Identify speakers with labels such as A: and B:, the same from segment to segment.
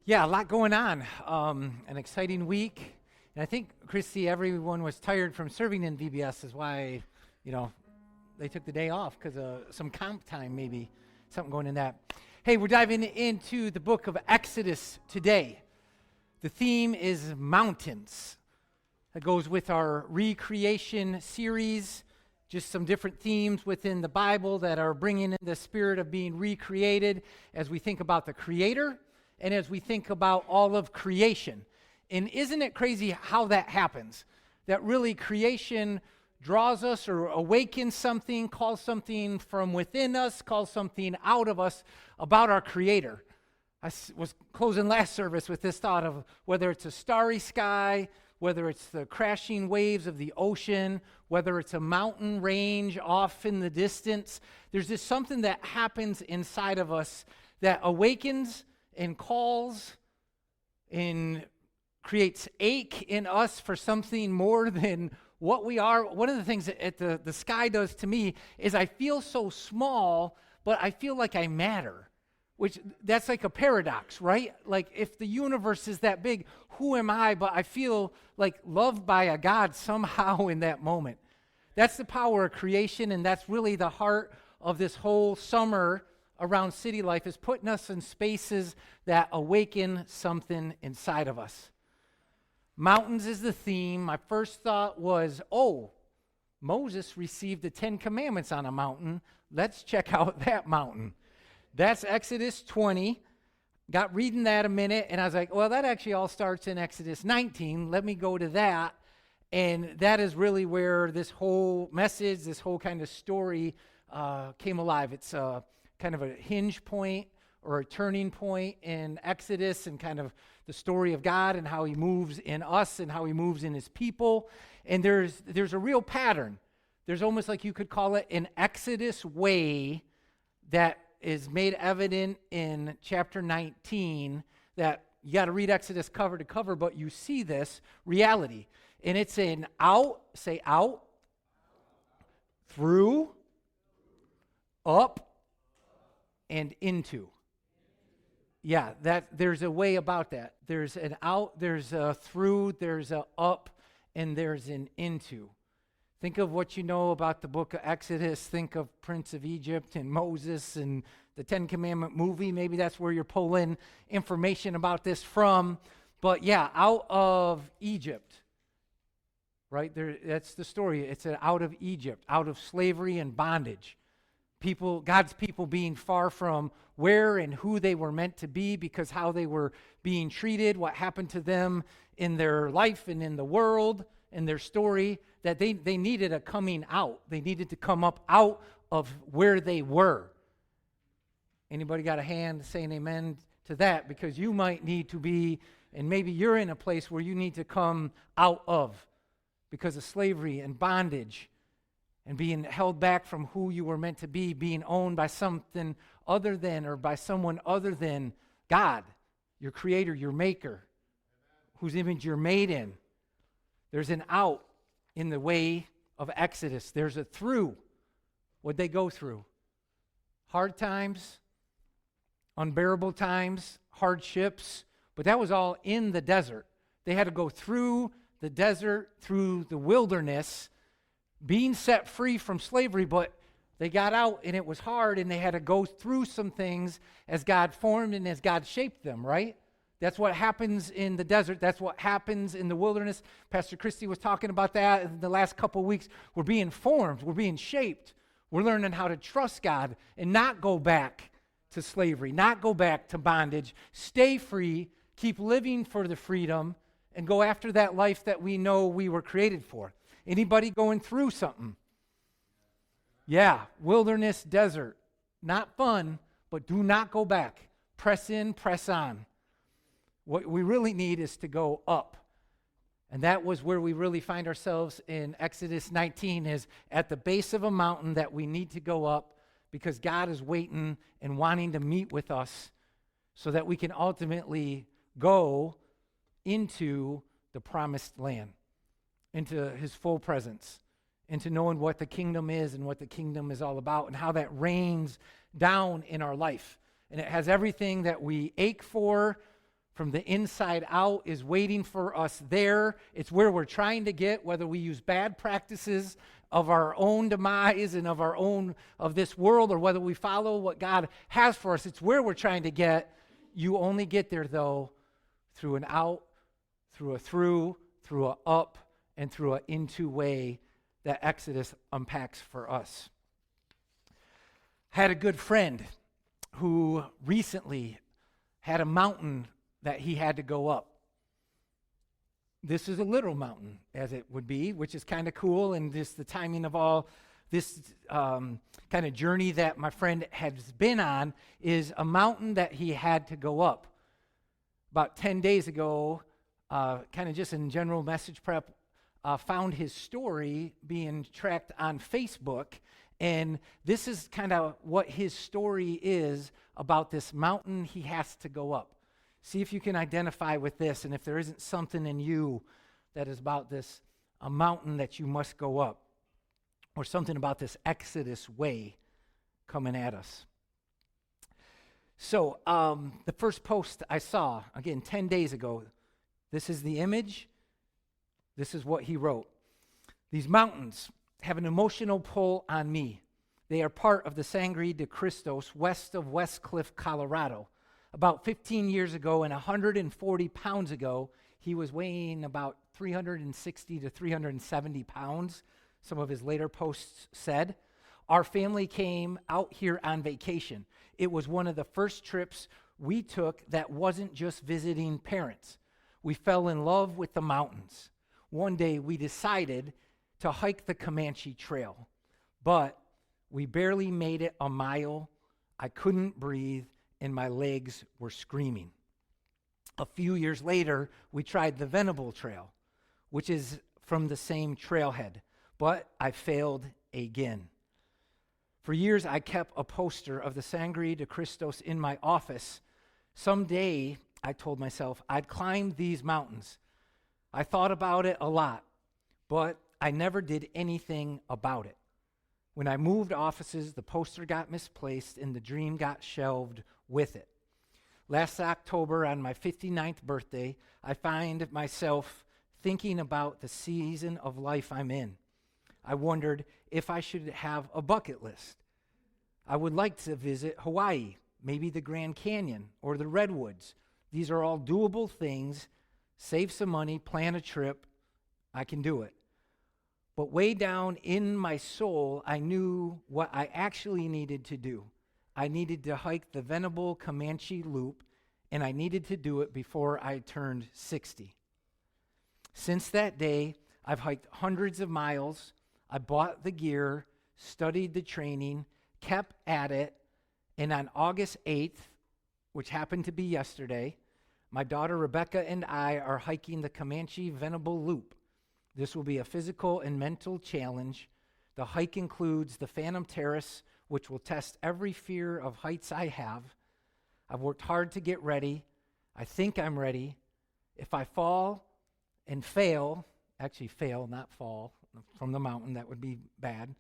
A: Yeah, a lot going on. An exciting week. And I think, Christy, everyone was tired from serving in VBS is why, they took the day off because of some comp time, maybe, something going in that. Hey, we're diving into the book of Exodus today. The theme is mountains. That goes with our recreation series, just some different themes within the Bible that are bringing in the spirit of being recreated as we think about the Creator and as we think about all of creation. And isn't it crazy how that happens? That really creation draws us or awakens something, calls something from within us, calls something out of us about our Creator. I was closing last service with this thought of whether it's a starry sky, whether it's the crashing waves of the ocean, whether it's a mountain range off in the distance, there's just something that happens inside of us that awakens and calls and creates ache in us for something more than what we are. One of the things that the sky does to me is I feel so small, but I feel like I matter, which that's like a paradox, right? Like if the universe is that big, who am I? But I feel like loved by a God somehow in that moment. That's the power of creation, and that's really the heart of this whole summer around City Life, is putting us in spaces that awaken something inside of us. Mountains is the theme. My first thought was, Moses received the 10 Commandments on a mountain. Let's check out that mountain. That's Exodus 20. Got reading that a minute, and I was like, well, that actually all starts in Exodus 19. Let me go to that. And that is really where this whole message, this whole kind of story came alive. It's kind of a hinge point or a turning point in Exodus and kind of the story of God and how he moves in us and how he moves in his people. And there's a real pattern. There's almost like you could call it an Exodus way that is made evident in chapter 19, that you got to read Exodus cover to cover, but you see this reality. And it's an out, say out, through, up, and into. Yeah, there's a way about that. There's an out, there's a through, there's a up, and there's an into. Think of what you know about the book of Exodus. Think of Prince of Egypt and Moses and the Ten Commandment movie. Maybe that's where you're pulling information about this from. But yeah, out of Egypt, right? That's the story. It's out of Egypt, out of slavery and bondage. God's people being far from where and who they were meant to be because how they were being treated, what happened to them in their life and in the world, in their story, that they needed a coming out. They needed to come up out of where they were. Anybody got a hand saying amen to that? Because you might need to be, and maybe you're in a place where you need to come out of because of slavery and bondage and being held back from who you were meant to be, being owned by something other than or by someone other than God, your creator, your maker, whose image you're made in. There's an out in the way of Exodus. There's a through. What'd they go through? Hard times, unbearable times, hardships, but that was all in the desert. They had to go through the desert, through the wilderness, being set free from slavery, but they got out and it was hard and they had to go through some things as God formed and as God shaped them, right? That's what happens in the desert. That's what happens in the wilderness. Pastor Christy was talking about that in the last couple of weeks. We're being formed. We're being shaped. We're learning how to trust God and not go back to slavery, not go back to bondage. Stay free, keep living for the freedom, and go after that life that we know we were created for. Anybody going through something? Yeah, wilderness, desert. Not fun, but do not go back. Press in, press on. What we really need is to go up. And that was where we really find ourselves in Exodus 19, is at the base of a mountain that we need to go up because God is waiting and wanting to meet with us so that we can ultimately go into the promised land, into his full presence, into knowing what the kingdom is and what the kingdom is all about and how that rains down in our life. And it has everything that we ache for from the inside out is waiting for us there. It's where we're trying to get, whether we use bad practices of our own demise and of this world, or whether we follow what God has for us. It's where we're trying to get. You only get there, though, through an out, through a through a up, and through an into way that Exodus unpacks for us. Had a good friend who recently had a mountain that he had to go up. This is a literal mountain, as it would be, which is kind of cool, and just the timing of all this kind of journey that my friend has been on is a mountain that he had to go up. About 10 days ago, kind of just in general message prep, found his story being tracked on Facebook, and this is kind of what his story is about this mountain he has to go up. See if you can identify with this, and if there isn't something in you that is about this, a mountain that you must go up, or something about this Exodus way coming at us. So the first post I saw, again, 10 days ago, this is the image. This is what he wrote. These mountains have an emotional pull on me. They are part of the Sangre de Cristos west of West Cliff, Colorado. About 15 years ago and 140 pounds ago, he was weighing about 360 to 370 pounds, some of his later posts said. Our family came out here on vacation. It was one of the first trips we took that wasn't just visiting parents. We fell in love with the mountains. One day we decided to hike the Comanche Trail, but we barely made it a mile. I couldn't breathe, and my legs were screaming. A few years later, we tried the Venable Trail, which is from the same trailhead, but I failed again. For years, I kept a poster of the Sangre de Cristos in my office. Someday, I told myself, I'd climb these mountains. I thought about it a lot, but I never did anything about it. When I moved offices, the poster got misplaced and the dream got shelved with it. Last October, on my 59th birthday, I find myself thinking about the season of life I'm in. I wondered if I should have a bucket list. I would like to visit Hawaii, maybe the Grand Canyon or the Redwoods. These are all doable things. Save some money, plan a trip. I can do it. But way down in my soul, I knew what I actually needed to do. I needed to hike the Venable Comanche Loop, and I needed to do it before I turned 60. Since that day, I've hiked hundreds of miles. I bought the gear, studied the training, kept at it, and on August 8th, which happened to be yesterday, my daughter Rebecca and I are hiking the Comanche Venable Loop. This will be a physical and mental challenge. The hike includes the Phantom Terrace, which will test every fear of heights I have. I've worked hard to get ready. I think I'm ready. If I fall and fail, not fall from the mountain, that would be bad,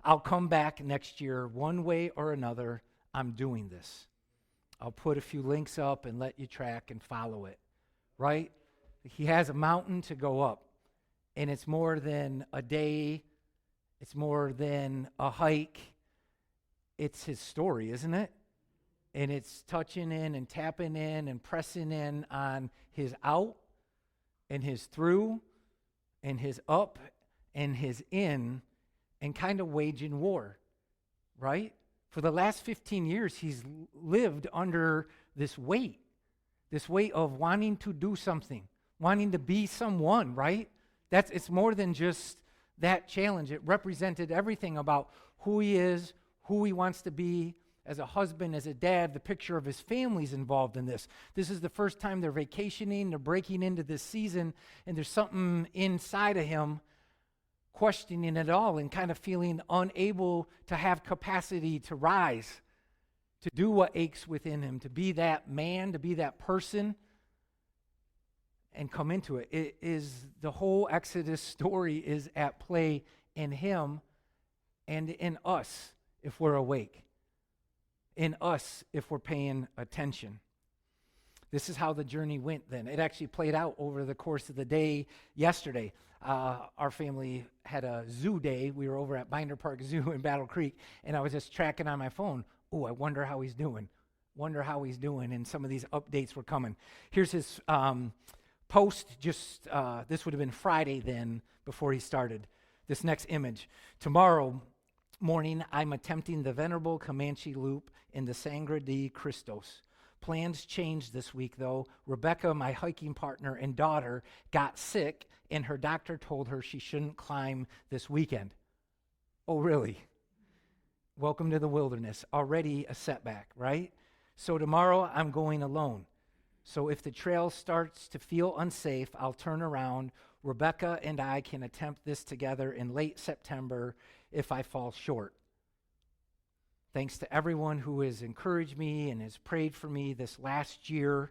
A: I'll come back next year one way or another. I'm doing this. I'll put a few links up and let you track and follow it, right? He has a mountain to go up, and it's more than a day. It's more than a hike. It's his story, isn't it? And it's touching in and tapping in and pressing in on his out and his through and his up and his in and kind of waging war, right? For the last 15 years, he's lived under this weight of wanting to do something, wanting to be someone, right? It's more than just that challenge. It represented everything about who he is, who he wants to be as a husband, as a dad. The picture of his family's involved in this. This is the first time they're vacationing, they're breaking into this season, and there's something inside of him questioning it all and kind of feeling unable to have capacity to rise, to do what aches within him, to be that man, to be that person, and come into it. It is the whole Exodus story is at play in him and in us if we're awake, in us if we're paying attention. This is how the journey went then. It actually played out over the course of the day yesterday. Our family had a zoo day. We were over at Binder Park Zoo in Battle Creek, and I was just tracking on my phone. Oh, I wonder how he's doing. And some of these updates were coming. Here's his post. This would have been Friday then before he started. This next image. Tomorrow morning, I'm attempting the Venerable Comanche Loop in the Sangre de Cristos. Plans changed this week, though. Rebecca, my hiking partner and daughter, got sick, and her doctor told her she shouldn't climb this weekend. Oh, really? Welcome to the wilderness. Already a setback, right? So tomorrow, I'm going alone. So if the trail starts to feel unsafe, I'll turn around. Rebecca and I can attempt this together in late September if I fall short. Thanks to everyone who has encouraged me and has prayed for me this last year.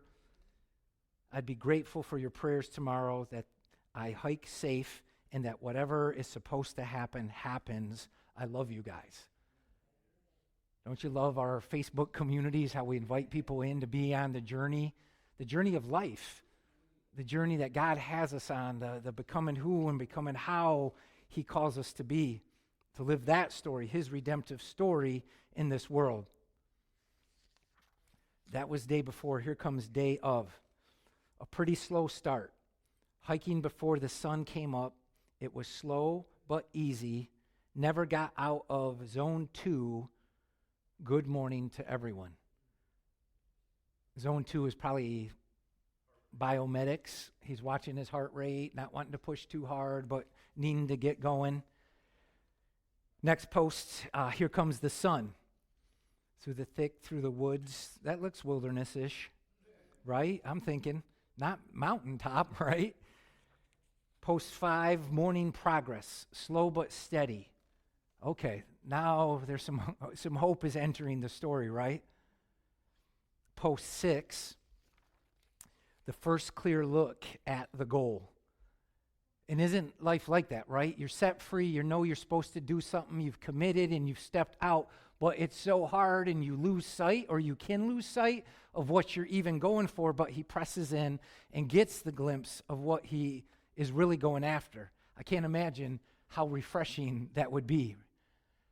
A: I'd be grateful for your prayers tomorrow that I hike safe and that whatever is supposed to happen happens. I love you guys. Don't you love our Facebook communities, how we invite people in to be on the journey of life, the journey that God has us on, the becoming who and becoming how he calls us to be, to live that story, his redemptive story in this world. That was day before. Here comes day of. A pretty slow start. Hiking before the sun came up. It was slow but easy. Never got out of zone 2. Good morning to everyone. Zone 2 is probably biomedics. He's watching his heart rate, not wanting to push too hard, but needing to get going. Next post, here comes the sun. Through the woods. That looks wilderness-ish, right? I'm thinking, not mountaintop, right? Post 5, morning progress. Slow but steady. Okay, now there's some hope is entering the story, right? Post 6, the first clear look at the goal. And isn't life like that, right? You're set free, you know you're supposed to do something, you've committed and you've stepped out, but it's so hard and you lose sight, or you can lose sight of what you're even going for, but he presses in and gets the glimpse of what he is really going after. I can't imagine how refreshing that would be.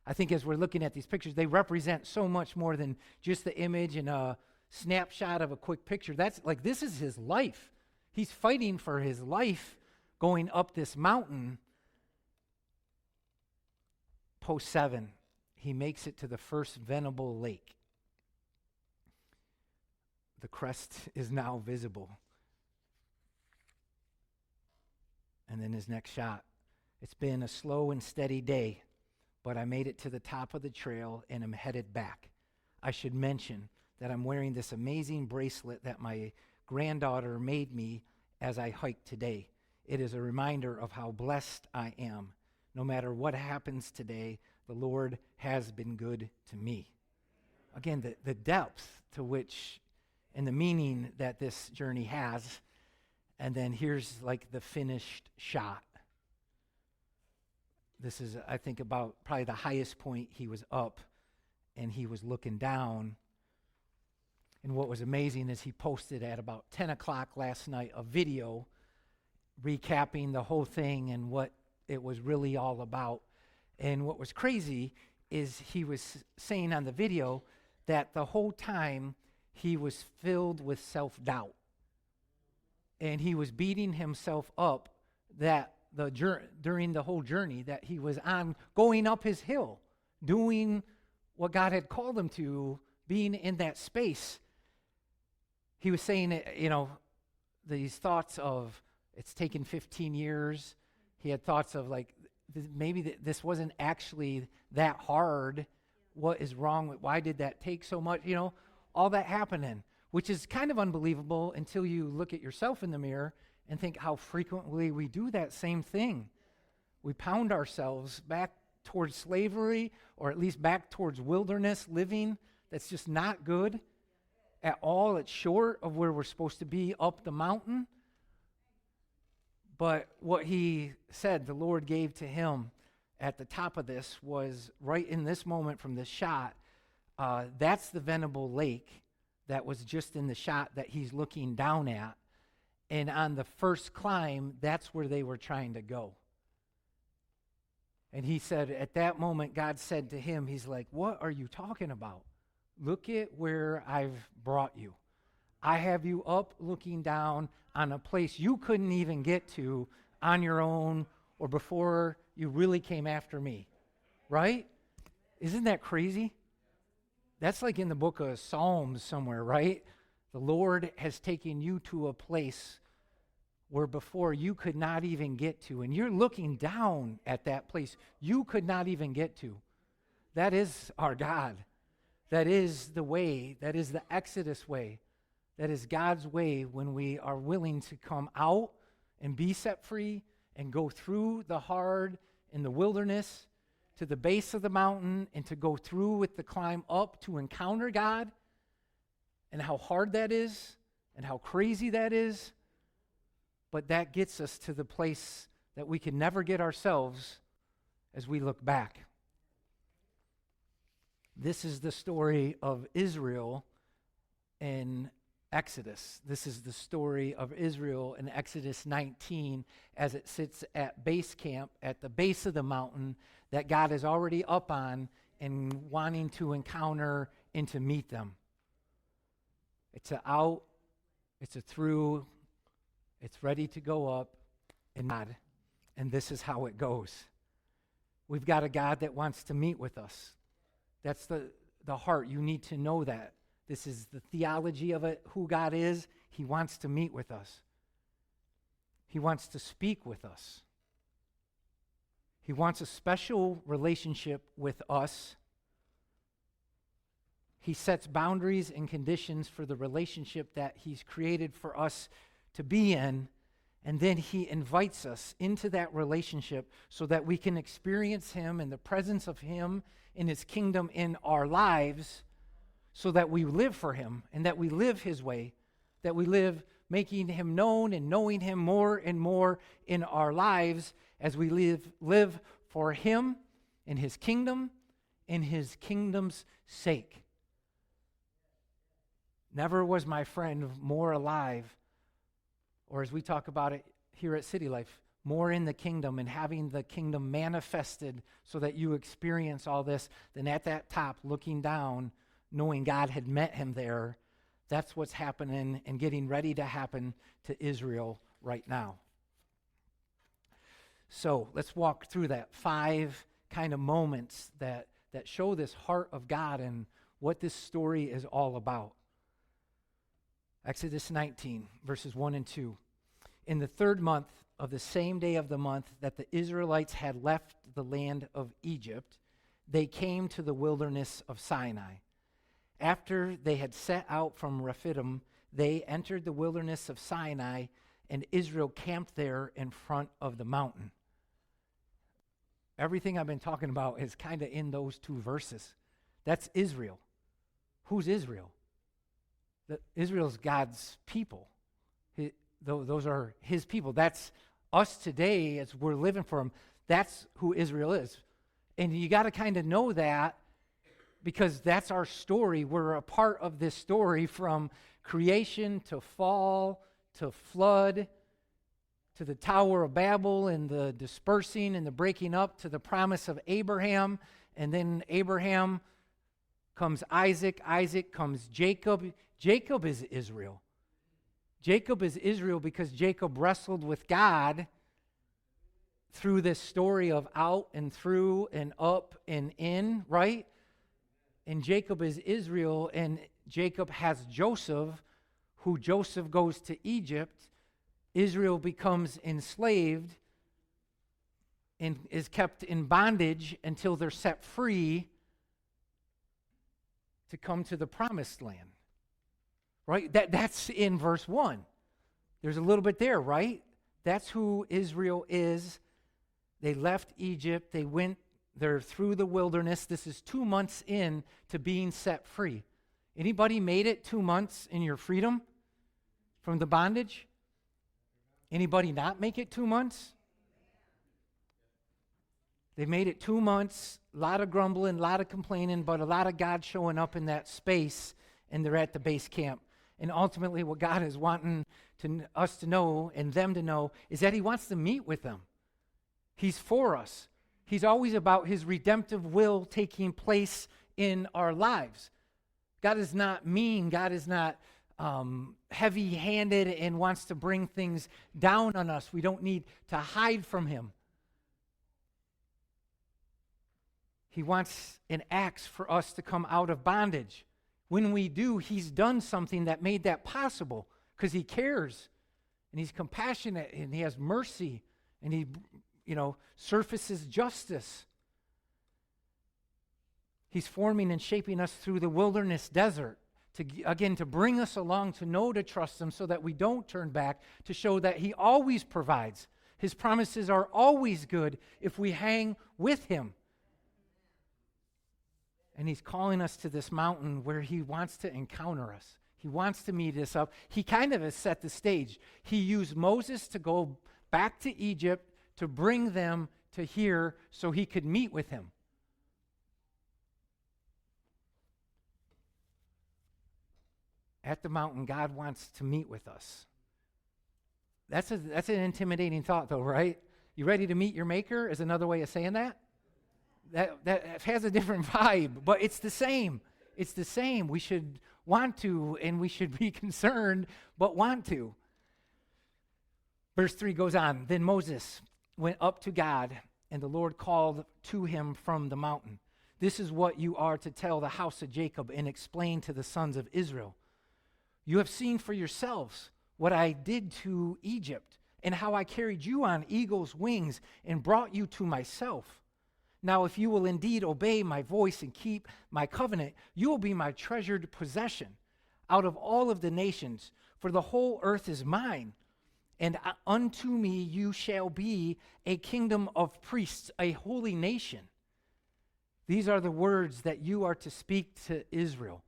A: I think as we're looking at these pictures, they represent so much more than just the image and a snapshot of a quick picture. This is his life. He's fighting for his life going up this mountain. Post 7, he makes it to the first Venerable Lake. The crest is now visible. And then his next shot. It's been a slow and steady day, but I made it to the top of the trail and am headed back. I should mention that I'm wearing this amazing bracelet that my granddaughter made me as I hiked today. It is a reminder of how blessed I am. No matter what happens today, the Lord has been good to me. Again, the depth to which and the meaning that this journey has. And then here's like the finished shot. This is, I think, about probably the highest point he was up, and he was looking down. And what was amazing is he posted at about 10 o'clock last night a video recapping the whole thing and what it was really all about. And what was crazy is he was saying on the video that the whole time he was filled with self-doubt. And he was beating himself up that during the whole journey that he was on, going up his hill, doing what God had called him to, being in that space. He was saying, these thoughts of, it's taken 15 years. He had thoughts of maybe this wasn't actually that hard. What is wrong? Why did that take so much? All that happening, which is kind of unbelievable until you look at yourself in the mirror and think how frequently we do that same thing. We pound ourselves back towards slavery, or at least back towards wilderness living that's just not good at all. It's short of where we're supposed to be up the mountain. But what he said the Lord gave to him at the top of this was right in this moment from this shot. That's the Venerable Lake. that was just in the shot that he's looking down at. And on the first climb, that's where they were trying to go. And he said, at that moment, God said to him, he's like, what are you talking about? Look at where I've brought you. I have you up looking down on a place you couldn't even get to on your own or before you really came after me. Right? Isn't that crazy? That's like in the book of Psalms somewhere, right? The Lord has taken you to a place where before you could not even get to, and you're looking down at that place you could not even get to. That is our God. That is the way. That is the Exodus way. That is God's way when we are willing to come out and be set free and go through the hard in the wilderness to the base of the mountain and to go through with the climb up to encounter God, and how hard that is and how crazy that is. But that gets us to the place that we can never get ourselves as we look back. This is the story of Israel in Exodus. This is the story of Israel in Exodus 19 as it sits at base camp at the base of the mountain that God is already up on and wanting to encounter and to meet them. It's a out, it's a through, it's ready to go up, and God. And this is how it goes. We've got a God that wants to meet with us. That's the heart. You need to know that. This is the theology of it, who God is. He wants to meet with us. He wants to speak with us. He wants a special relationship with us. He sets boundaries and conditions for the relationship that he's created for us to be in, and then he invites us into that relationship so that we can experience him and the presence of him in his kingdom in our lives, so that we live for him and that we live his way, that we live making him known and knowing him more and more in our lives as we live for him and his kingdom and his kingdom's sake. Never was my friend more alive, or as we talk about it here at City Life, more in the kingdom and having the kingdom manifested so that you experience all this than at that top looking down, knowing God had met him there. That's what's happening and getting ready to happen to Israel right now. So let's walk through that 5 kind of moments that show this heart of God and what this story is all about. Exodus 19, verses 1 and 2. In the 3rd month of the same day of the month that the Israelites had left the land of Egypt, they came to the wilderness of Sinai. After they had set out from Rephidim, they entered the wilderness of Sinai, and Israel camped there in front of the mountain. Everything I've been talking about is kind of in those 2 verses. That's Israel. Who's Israel? Israel's God's people. Those are his people. That's us today as we're living for him. That's who Israel is. And you got to kind of know that, because that's our story. We're a part of this story from creation to fall to flood to the Tower of Babel and the dispersing and the breaking up to the promise of Abraham. And then Abraham comes Isaac. Isaac comes Jacob. Jacob is Israel. Jacob is Israel because Jacob wrestled with God through this story of out and through and up and in, right? And Jacob is Israel, and Jacob has Joseph, who Joseph goes to Egypt. Israel becomes enslaved and is kept in bondage until they're set free to come to the promised land. Right? That's in verse 1. There's a little bit there, right? That's who Israel is. They left Egypt. They're through the wilderness. This is 2 months in to being set free. Anybody made it 2 months in your freedom from the bondage? Anybody not make it 2 months? They made it 2 months, a lot of grumbling, a lot of complaining, but a lot of God showing up in that space and they're at the base camp. And ultimately what God is wanting us to know and them to know is that he wants to meet with them. He's for us. He's always about his redemptive will taking place in our lives. God is not mean. God is not heavy-handed and wants to bring things down on us. We don't need to hide from him. He wants and asks for us to come out of bondage. When we do, he's done something that made that possible because he cares and he's compassionate and he has mercy and he, surfaces justice. He's forming and shaping us through the wilderness desert to bring us along to know to trust him so that we don't turn back, to show that he always provides. His promises are always good if we hang with him. And he's calling us to this mountain where he wants to encounter us. He wants to meet us up. He kind of has set the stage. He used Moses to go back to Egypt to bring them to here so he could meet with him. At the mountain, God wants to meet with us. That's an intimidating thought, though, right? You ready to meet your maker is another way of saying that. That has a different vibe, but it's the same. It's the same. We should want to, and we should be concerned, but want to. Verse 3 goes on. Then Moses went up to God, and the Lord called to him from the mountain. This is what you are to tell the house of Jacob and explain to the sons of Israel. You have seen for yourselves what I did to Egypt, and how I carried you on eagle's wings and brought you to myself. Now, if you will indeed obey my voice and keep my covenant, you will be my treasured possession out of all of the nations, for the whole earth is mine. And unto me you shall be a kingdom of priests, a holy nation. These are the words that you are to speak to Israel.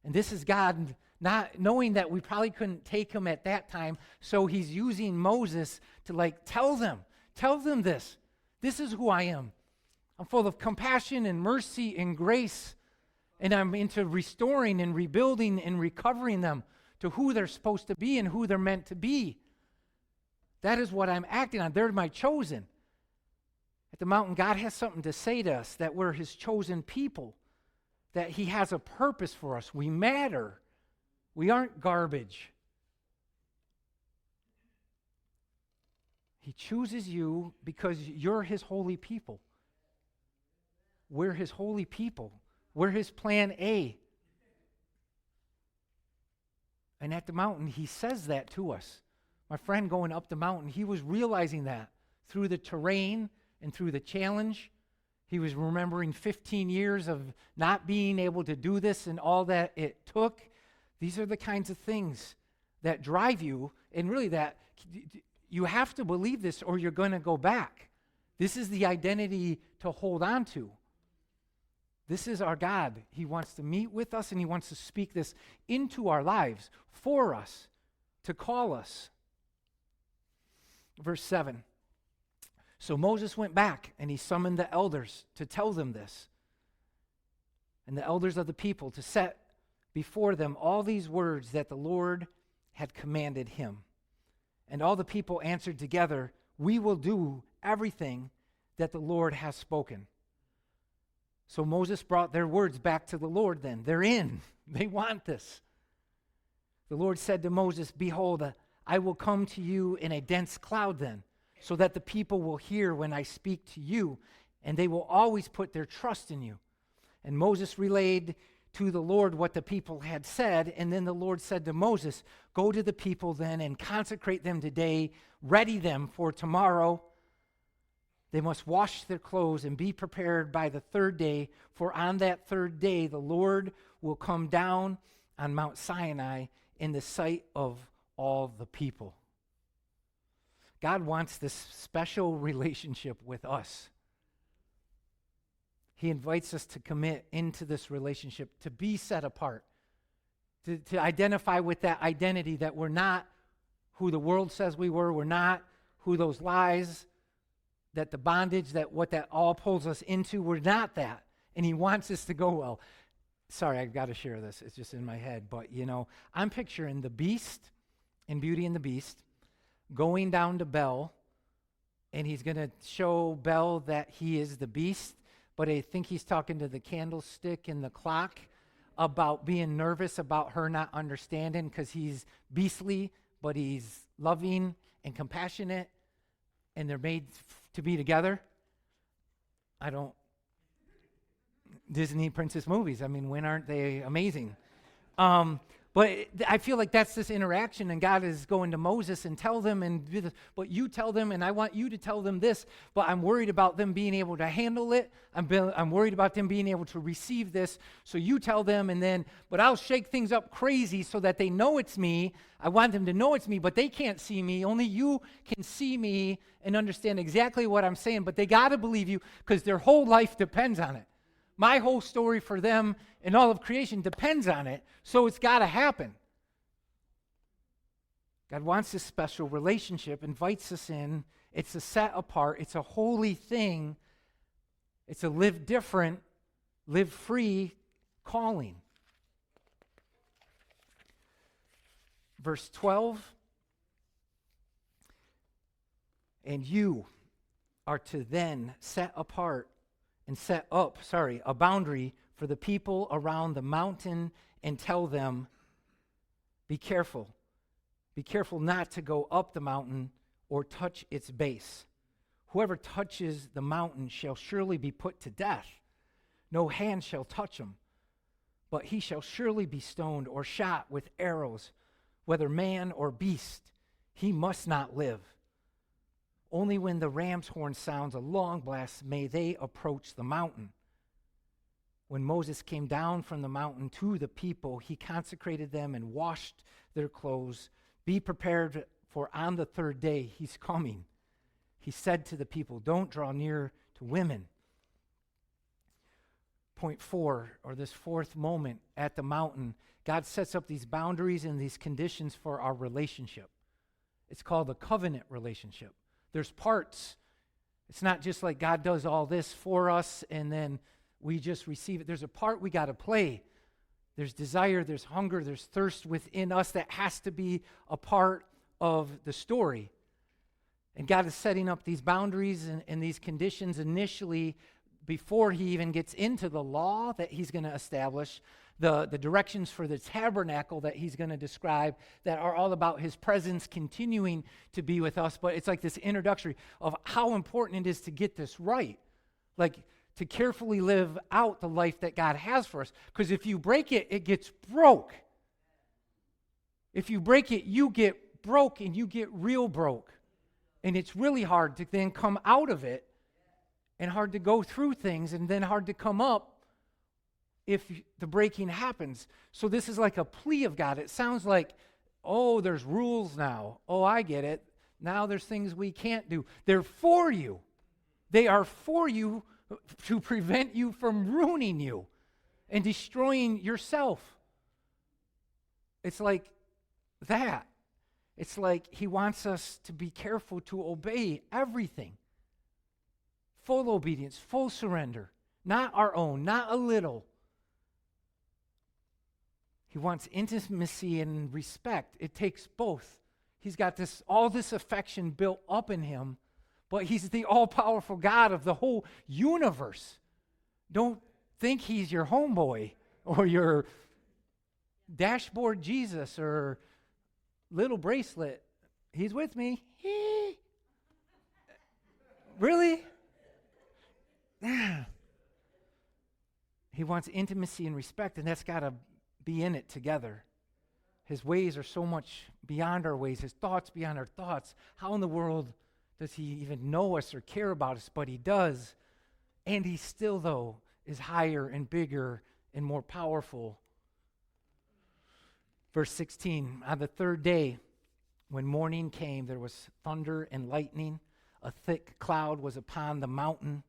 A: And this is God not knowing that we probably couldn't take him at that time, so he's using Moses to tell them this. This is who I am. I'm full of compassion and mercy and grace, and I'm into restoring and rebuilding and recovering them to who they're supposed to be and who they're meant to be. That is what I'm acting on. They're my chosen. At the mountain, God has something to say to us, that we're his chosen people, that he has a purpose for us. We matter. We aren't garbage. He chooses you because you're his holy people. We're his holy people. We're his plan A. And at the mountain, he says that to us. My friend going up the mountain, he was realizing that through the terrain and through the challenge. He was remembering 15 years of not being able to do this and all that it took. These are the kinds of things that drive you, and really that you have to believe this or you're going to go back. This is the identity to hold on to. This is our God. He wants to meet with us, and he wants to speak this into our lives for us, to call us. Verse 7. So Moses went back, and he summoned the elders to tell them this, and the elders of the people to set before them all these words that the Lord had commanded him. And all the people answered together, we will do everything that the Lord has spoken. So Moses brought their words back to the Lord then. They're in. They want this. The Lord said to Moses, behold, I will come to you in a dense cloud then, so that the people will hear when I speak to you, and they will always put their trust in you. And Moses relayed to the Lord what the people had said, and then the Lord said to Moses, go to the people then and consecrate them today, ready them for tomorrow. They must wash their clothes and be prepared by the third day, for on that third day the Lord will come down on Mount Sinai in the sight of all the people. God wants this special relationship with us. He invites us to commit into this relationship, to be set apart, to identify with that identity that we're not who the world says we were. We're not who those lies, that the bondage, that what that all pulls us into, we're not that. And he wants us to go, well, sorry, I've got to share this. It's just in my head. But, I'm picturing the Beast in Beauty and the Beast going down to Belle, and he's going to show Belle that he is the Beast, but I think he's talking to the candlestick and the clock about being nervous about her not understanding because he's beastly, but he's loving and compassionate, and they're made to be together. Disney princess movies, when aren't they amazing? But I feel like that's this interaction, and God is going to Moses and tell them, and do this, but you tell them, and I want you to tell them this, but I'm worried about them being able to handle it. I'm worried about them being able to receive this, so you tell them, but I'll shake things up crazy so that they know it's me. I want them to know it's me, but they can't see me. Only you can see me and understand exactly what I'm saying, but they got to believe you because their whole life depends on it. My whole story for them and all of creation depends on it, so it's got to happen. God wants this special relationship, invites us in. It's a set apart, it's a holy thing. It's a live different, live free calling. Verse 12, and you are to then set apart and set up, a boundary for the people around the mountain and tell them, be careful. Be careful not to go up the mountain or touch its base. Whoever touches the mountain shall surely be put to death. No hand shall touch him, but he shall surely be stoned or shot with arrows, whether man or beast. He must not live. Only when the ram's horn sounds a long blast may they approach the mountain. When Moses came down from the mountain to the people, he consecrated them and washed their clothes. Be prepared, for on the third day he's coming. He said to the people, don't draw near to women. Point 4, or this fourth moment at the mountain, God sets up these boundaries and these conditions for our relationship. It's called a covenant relationship. There's parts. It's not just like God does all this for us and then we just receive it. There's a part we got to play. There's desire, there's hunger, there's thirst within us that has to be a part of the story. And God is setting up these boundaries and these conditions initially before he even gets into the law that he's going to establish, the directions for the tabernacle that he's going to describe that are all about his presence continuing to be with us. But it's like this introductory of how important it is to get this right. Like to carefully live out the life that God has for us. Because if you break it, it gets broke. If you break it, you get broke and you get real broke. And it's really hard to then come out of it and hard to go through things and then hard to come up if the breaking happens. So this is like a plea of God. It sounds like, oh, there's rules now. Oh, I get it. Now there's things we can't do. They're for you. They are for you to prevent you from ruining you and destroying yourself. It's like that. It's like he wants us to be careful to obey everything. Full obedience, full surrender. Not our own, not a little. He wants intimacy and respect. It takes both. He's got all this affection built up in him, but he's the all-powerful God of the whole universe. Don't think he's your homeboy or your dashboard Jesus or little bracelet. He's with me. Really? He wants intimacy and respect, and that's got to be in it together. His ways are so much beyond our ways, his thoughts beyond our thoughts. How in the world does he even know us or care about us? But he does. And he still, though, is higher and bigger and more powerful. Verse 16, on the third day, when morning came, there was thunder and lightning. A thick cloud was upon the mountain,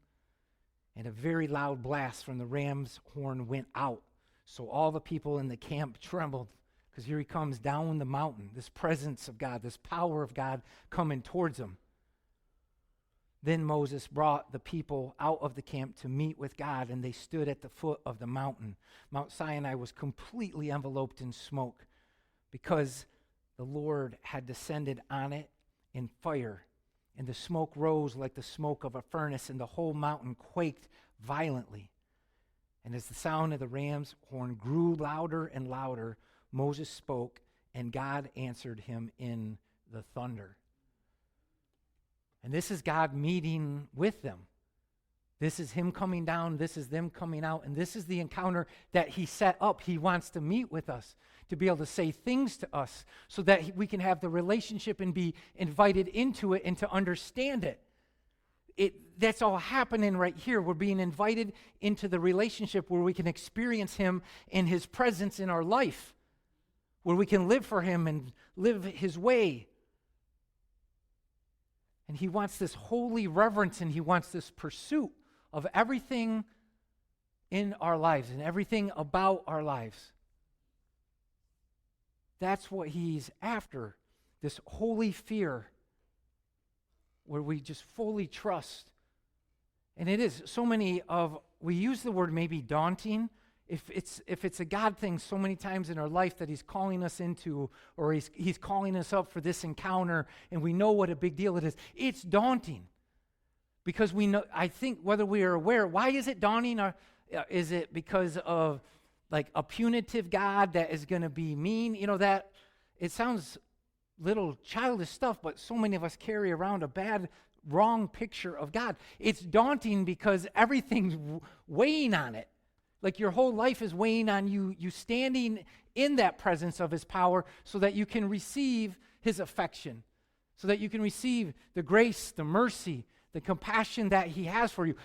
A: and a very loud blast from the ram's horn went out. So all the people in the camp trembled, because here he comes down the mountain, this presence of God, this power of God coming towards them. Then Moses brought the people out of the camp to meet with God, and they stood at the foot of the mountain. Mount Sinai was completely enveloped in smoke because the Lord had descended on it in fire, and the smoke rose like the smoke of a furnace, and the whole mountain quaked violently. And as the sound of the ram's horn grew louder and louder, Moses spoke, and God answered him in the thunder. And this is God meeting with them. This is him coming down. This is them coming out. And this is the encounter that he set up. He wants to meet with us, to be able to say things to us so that we can have the relationship and be invited into it and to understand it. That's all happening right here. We're being invited into the relationship where we can experience him and his presence in our life, where we can live for him and live his way. And he wants this holy reverence, and he wants this pursuit of everything in our lives and everything about our lives. That's what he's after, this holy fear where we just fully trust. And it is so many of, we use the word maybe daunting. If it's a God thing so many times in our life that he's calling us into, or he's calling us up for this encounter, and we know what a big deal it is, it's daunting. Because we know, I think whether we are aware, why is it daunting? Or is it because of like a punitive God that is going to be mean? You know, that it sounds little childish stuff, but so many of us carry around a bad, wrong picture of God. It's daunting because everything's weighing on it. Like your whole life is weighing on you standing in that presence of his power so that you can receive his affection, so that you can receive the grace, the mercy, the compassion that he has for you.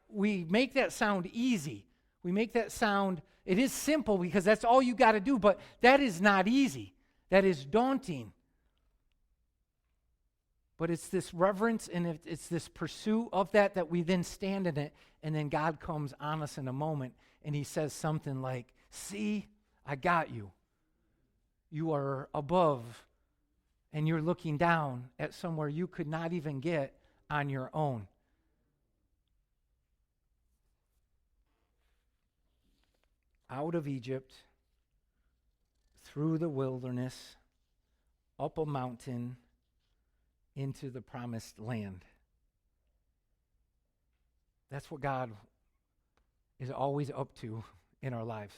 A: We make that sound easy. We make that sound, it is simple because that's all you got to do, but that is not easy. That is daunting. But it's this reverence and it's this pursuit of that we then stand in it, and then God comes on us in a moment and he says something like, see, I got you. You are above and you're looking down at somewhere you could not even get on your own. Out of Egypt, through the wilderness, up a mountain, into the promised land. That's what God is always up to in our lives.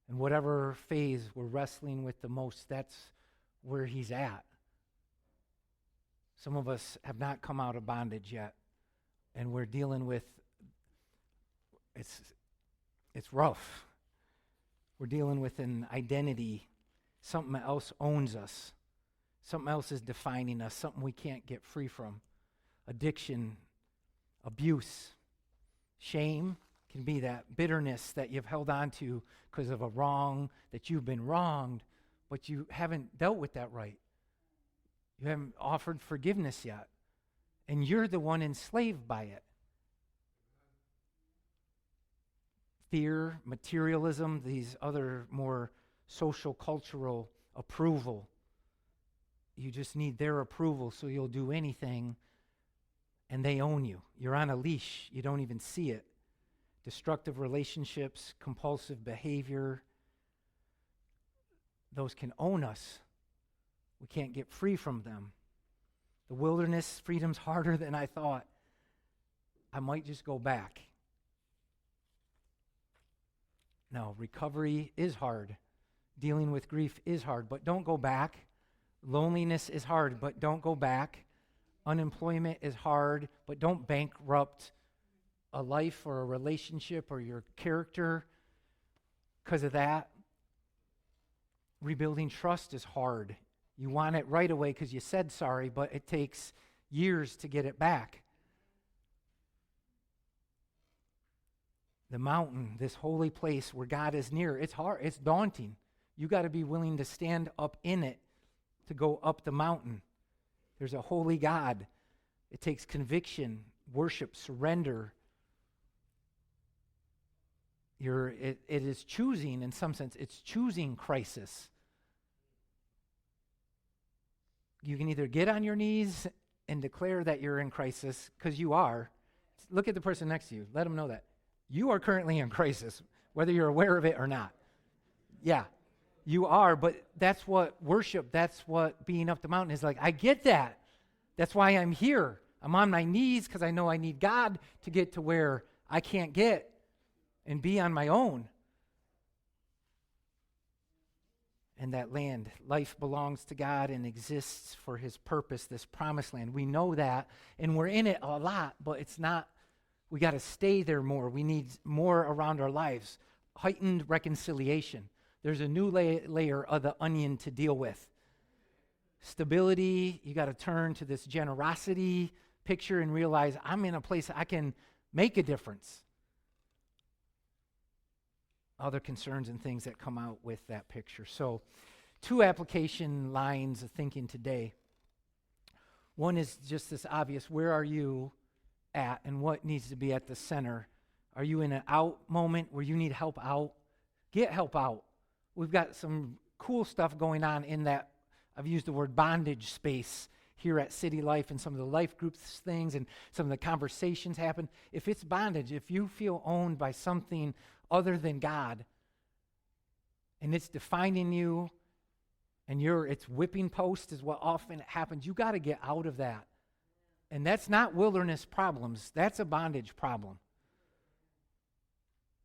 A: And whatever phase we're wrestling with the most, that's where he's at. Some of us have not come out of bondage yet, and we're dealing with, it's rough. We're dealing with an identity. Something else owns us. Something else is defining us, something we can't get free from. Addiction, abuse, shame can be that bitterness that you've held on to because of a wrong, that you've been wronged, but you haven't dealt with that right. You haven't offered forgiveness yet, and you're the one enslaved by it. Fear, materialism, these other more social, cultural approval. You just need their approval, so you'll do anything, and they own you. You're on a leash. You don't even see it. Destructive relationships, compulsive behavior, those can own us. We can't get free from them. The wilderness, freedom's harder than I thought. I might just go back. No, recovery is hard. Dealing with grief is hard, but don't go back. Loneliness is hard, but don't go back. Unemployment is hard, but don't bankrupt a life or a relationship or your character because of that. Rebuilding trust is hard. You want it right away because you said sorry, but it takes years to get it back. The mountain, this holy place where God is near, it's hard, it's daunting. You got to be willing to stand up in it to go up the mountain. There's a holy God. It takes conviction, worship, surrender. It is choosing, in some sense, it's choosing crisis. You can either get on your knees and declare that you're in crisis, because you are. Look at the person next to you. Let them know that. You are currently in crisis, whether you're aware of it or not. Yeah, you are, but that's what worship, that's what being up the mountain is like. I get that. That's why I'm here. I'm on my knees because I know I need God to get to where I can't get and be on my own. And that land, life belongs to God and exists for his purpose, this promised land. We know that, and we're in it a lot, but it's not, we got to stay there more. We need more around our lives. Heightened reconciliation. There's a new layer of the onion to deal with. Stability, you got to turn to this generosity picture and realize I'm in a place I can make a difference. Other concerns and things that come out with that picture. So, 2 application lines of thinking today. One is just this obvious, where are you at and what needs to be at the center? Are you in an out moment where you need help out? Get help out. We've got some cool stuff going on in that, I've used the word bondage space here at City Life, and some of the life groups things and some of the conversations happen. If it's bondage, if you feel owned by something other than God, and it's defining you, and it's whipping post is what often happens, you got to get out of that. And that's not wilderness problems. That's a bondage problem.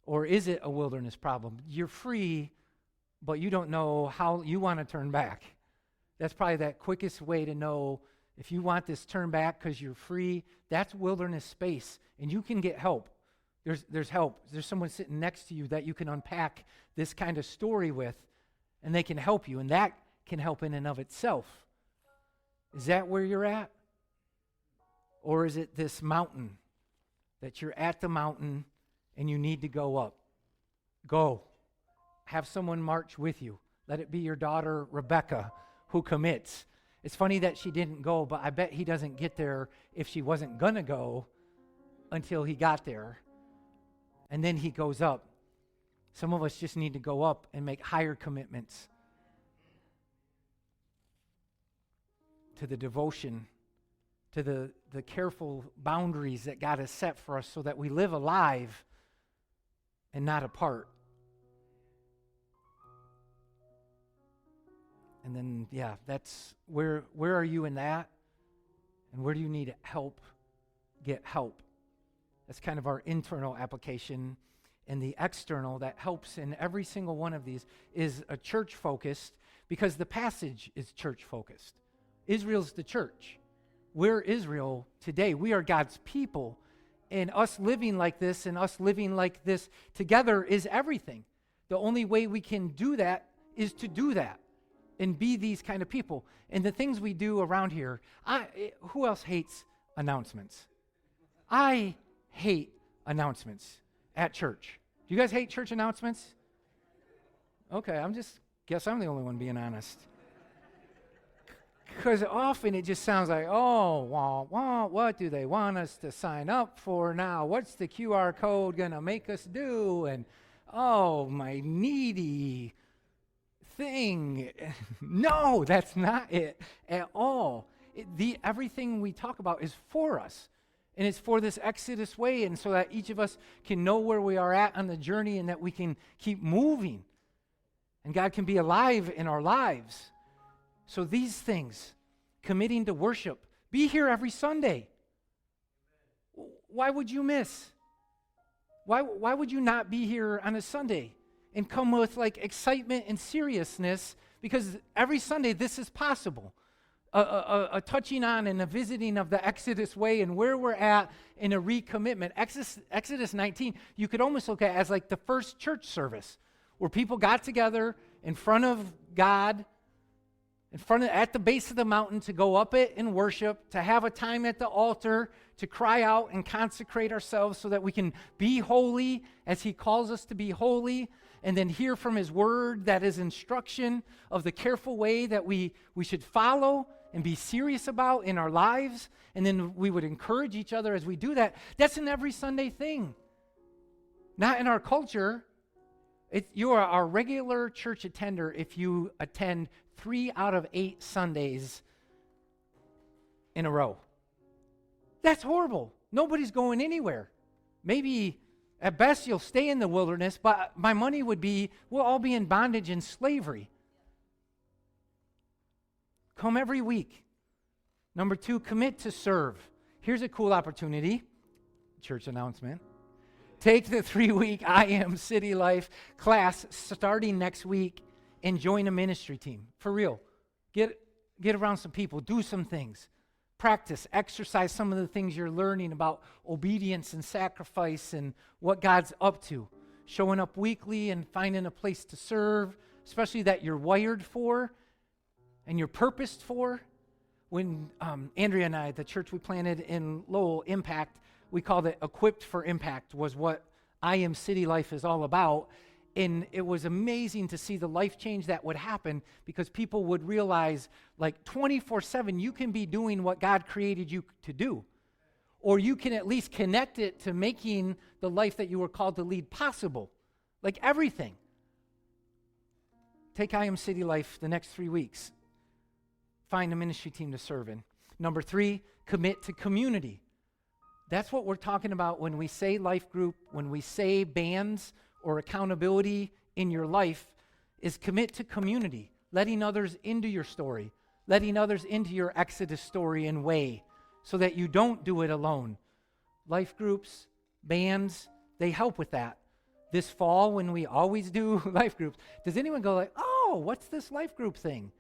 A: Or is it a wilderness problem? You're free, but you don't know how you want to turn back. That's probably that quickest way to know if you want this turn back because you're free. That's wilderness space, and you can get help. There's help. There's someone sitting next to you that you can unpack this kind of story with, and they can help you, and that can help in and of itself. Is that where you're at? Or is it this mountain, that you're at the mountain and you need to go up? Go. Have someone march with you. Let it be your daughter, Rebecca, who commits. It's funny that she didn't go, but I bet he doesn't get there if she wasn't going to go until he got there. And then he goes up. Some of us just need to go up and make higher commitments to the devotion, to the careful boundaries that God has set for us so that we live alive and not apart. And then, that's where are you in that? And where do you need help? Get help. That's kind of our internal application. And the external that helps in every single one of these is a church-focused, because the passage is church-focused. Israel's the church. We're Israel today. We are God's people. And us living like this and us living like this together is everything. The only way we can do that is to do that and be these kind of people. And the things we do around here, who else hates announcements? I hate announcements at church. Do you guys hate church announcements? Okay, guess I'm the only one being honest. Because often it just sounds like, what do they want us to sign up for now? What's the QR code going to make us do? And, my needy thing. No, that's not it at all. Everything we talk about is for us. And it's for this Exodus way, and so that each of us can know where we are at on the journey and that we can keep moving. And God can be alive in our lives. So these things, committing to worship, be here every Sunday. Why would you miss? Why would you not be here on a Sunday and come with excitement and seriousness? Because every Sunday this is possible. A touching on and a visiting of the Exodus way and where we're at in a recommitment. Exodus 19, you could almost look at as the first church service where people got together in front of God, at the base of the mountain to go up it and worship, to have a time at the altar, to cry out and consecrate ourselves so that we can be holy as he calls us to be holy, and then hear from his word that is instruction of the careful way that we should follow and be serious about in our lives, and then we would encourage each other as we do that. That's an every Sunday thing. Not in our culture. You are our regular church attender if you attend 3 out of 8 Sundays in a row. That's horrible. Nobody's going anywhere. Maybe at best you'll stay in the wilderness, but my money would be, we'll all be in bondage and slavery. Come every week. Number 2, commit to serve. Here's a cool opportunity. Church announcement. Take the 3-week I Am City Life class starting next week and join a ministry team. For real. Get around some people. Do some things. Practice, exercise some of the things you're learning about obedience and sacrifice and what God's up to. Showing up weekly and finding a place to serve, especially that you're wired for and you're purposed for. When Andrea and I, the church we planted in Lowell, Impact, we called it Equipped for Impact, was what I Am City Life is all about. And it was amazing to see the life change that would happen because people would realize, like 24/7, you can be doing what God created you to do. Or you can at least connect it to making the life that you were called to lead possible. Like everything. Take I Am City Life the next 3 weeks. Find a ministry team to serve in. Number 3, commit to community. That's what we're talking about when we say life group, when we say bands or accountability in your life, is commit to community, letting others into your story, letting others into your Exodus story and way so that you don't do it alone. Life groups, bands, they help with that. This fall when we always do life groups, does anyone go like, oh, what's this life group thing?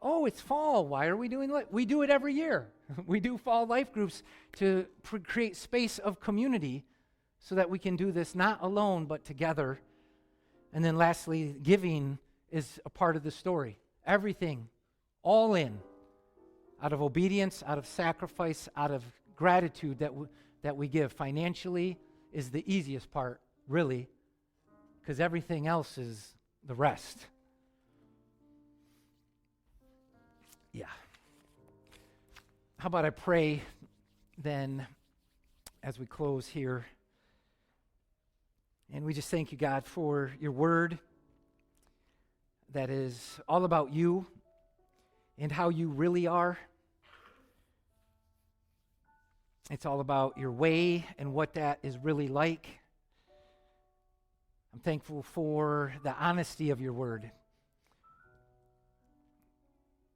A: Oh, it's fall. Why are we doing life? We do it every year. We do fall life groups to create space of community so that we can do this not alone but together. And then lastly, giving is a part of the story. Everything, all in, out of obedience, out of sacrifice, out of gratitude that we give. Financially is the easiest part, really, because everything else is the rest. Yeah. How about I pray then as we close here? And we just thank you, God, for your word that is all about you and how you really are. It's all about your way and what that is really like. I'm thankful for the honesty of your word